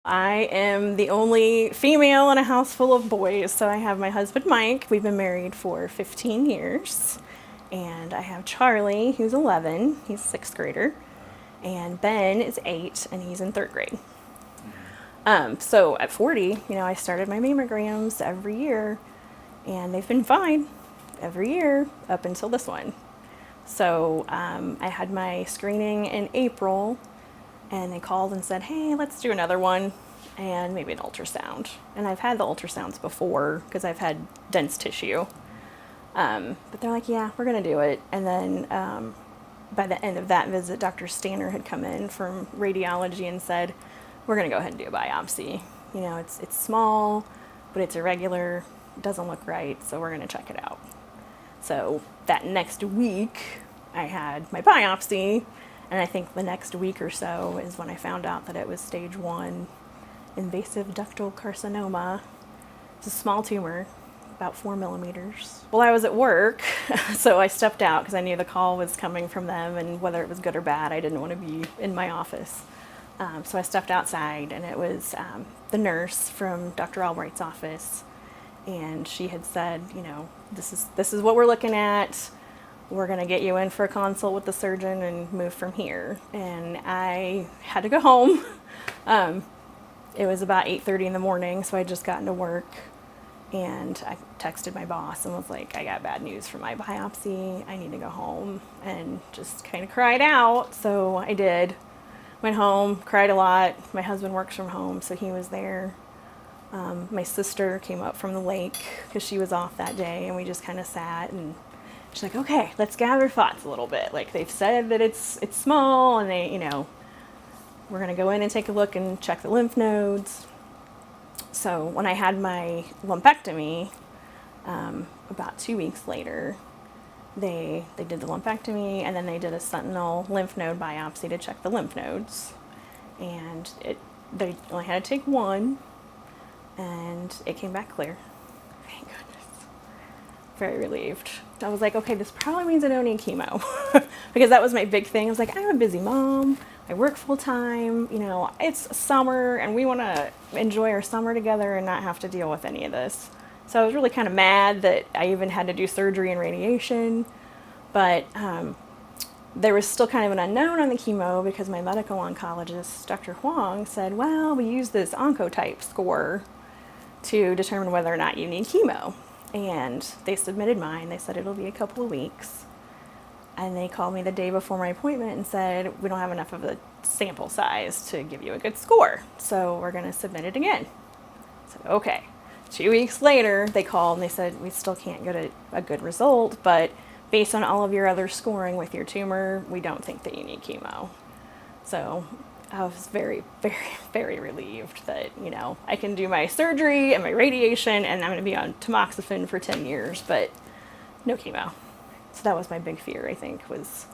I am the only female in a house full of boys. So I have my husband, Mike. We've been married for 15 years. And I have Charlie, who's 11. He's a sixth grader. And Ben is 8, and he's in third grade. So at 40, I started my mammograms every year, and they've been fine every year up until this one. So I had my screening in April, and they called and said, hey, let's do another one and maybe an ultrasound. And I've had the ultrasounds before because I've had dense tissue. But they're like, yeah, we're going to do it. And then by the end of that visit, Dr. Stanner had come in from radiology and said, we're going to go ahead and do a biopsy. It's small, but it's irregular, doesn't look right, so we're going to check it out. So that next week, I had my biopsy, and I think the next week or so is when I found out that it was stage 1 invasive ductal carcinoma. It's a small tumor, about 4 millimeters. Well, I was at work, so I stepped out because I knew the call was coming from them, and whether it was good or bad, I didn't want to be in my office. So I stepped outside, and it was the nurse from Dr. Albright's office, and she had said, this is what we're looking at. We're going to get you in for a consult with the surgeon and move from here. And I had to go home. It was about 8:30 in the morning, so I had just gotten to work, and I texted my boss and was like, I got bad news for my biopsy. I need to go home, and just kind of cried out. So I did. Went home, cried a lot. My husband works from home, so he was there. My sister came up from the lake because she was off that day, and we just kind of sat, and she's like, okay, let's gather thoughts a little bit. Like, they've said that it's small, and we're going to go in and take a look and check the lymph nodes. So when I had my lumpectomy, about 2 weeks later, they did the lumpectomy, and then they did a sentinel lymph node biopsy to check the lymph nodes. And they only had to take one, and it came back clear. Thank goodness. Very relieved. I was like, okay, this probably means I don't need chemo. Because that was my big thing. I was like, I'm a busy mom. I work full time. It's summer, and we want to enjoy our summer together and not have to deal with any of this. So I was really kind of mad that I even had to do surgery and radiation, but there was still kind of an unknown on the chemo because my medical oncologist, Dr. Huang, said, well, we use this Oncotype score to determine whether or not you need chemo. And they submitted mine. They said it'll be a couple of weeks. And they called me the day before my appointment and said, we don't have enough of a sample size to give you a good score, so we're going to submit it again. I said, okay. 2 weeks later, they called and they said, we still can't get a good result, but based on all of your other scoring with your tumor, we don't think that you need chemo. So I was very, very, very relieved that, I can do my surgery and my radiation, and I'm going to be on tamoxifen for 10 years, but no chemo. So that was my big fear, I think, was,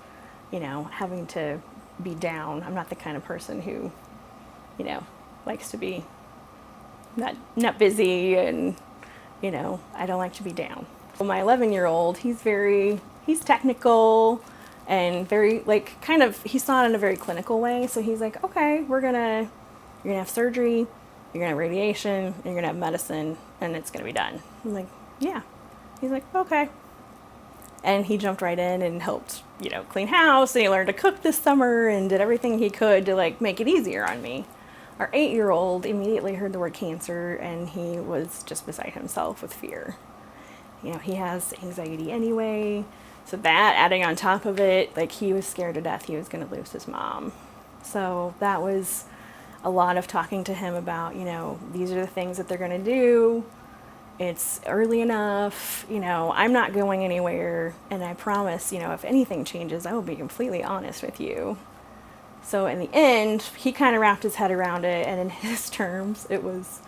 having to be down. I'm not the kind of person who, likes to be not busy, and I don't like to be down. Well, my 11-year-old, he's technical and very he saw it in a very clinical way. So he's like, okay, you're gonna have surgery, you're gonna have radiation, you're gonna have medicine, and it's gonna be done. I'm like, yeah. He's like, okay. And he jumped right in and helped, clean house, and he learned to cook this summer and did everything he could to make it easier on me. Our 8-year-old immediately heard the word cancer, and he was just beside himself with fear. He has anxiety anyway, so that, adding on top of it, he was scared to death he was going to lose his mom. So that was a lot of talking to him about, these are the things that they're going to do. It's early enough, I'm not going anywhere, and I promise, if anything changes, I will be completely honest with you. So in the end, he kind of wrapped his head around it, and in his terms, it was,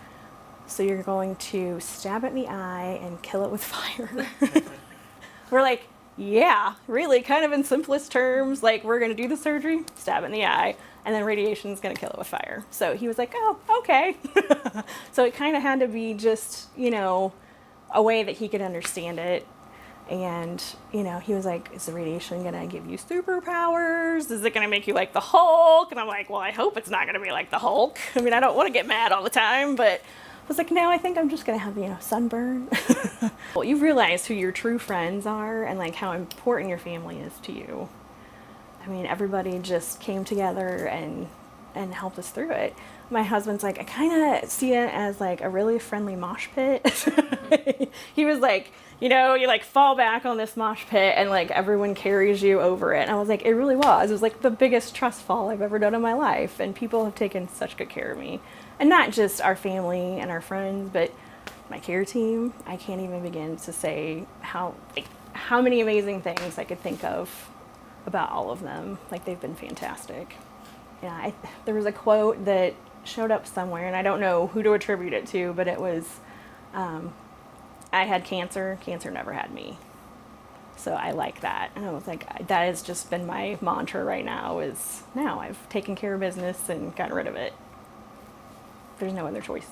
so you're going to stab it in the eye and kill it with fire. We're like, yeah, really, kind of in simplest terms, we're going to do the surgery, stab it in the eye, and then radiation is going to kill it with fire. So he was like, oh, okay. So it kind of had to be just, a way that he could understand it. And, you know, he was like, is the radiation going to give you superpowers? Is it going to make you like the Hulk? And I'm like, well, I hope it's not going to be like the Hulk. I mean, I don't want to get mad all the time, but I was like, no, I think I'm just going to have, you know, sunburn. Well, you realize who your true friends are and like how important your family is to you. I mean, everybody just came together and helped us through it. My husband's like, I kind of see it as like a really friendly mosh pit. He was like, you know, you like fall back on this mosh pit and like everyone carries you over it. And I was like, it really was. It was like the biggest trust fall I've ever done in my life. And people have taken such good care of me. And not just our family and our friends, but my care team. I can't even begin to say how many amazing things I could think of about all of them. Like, they've been fantastic. Yeah, there was a quote that showed up somewhere, and I don't know who to attribute it to, but it was, I had cancer, cancer never had me. So I like that. And I was like, that has just been my mantra right now, is now I've taken care of business and gotten rid of it. There's no other choice.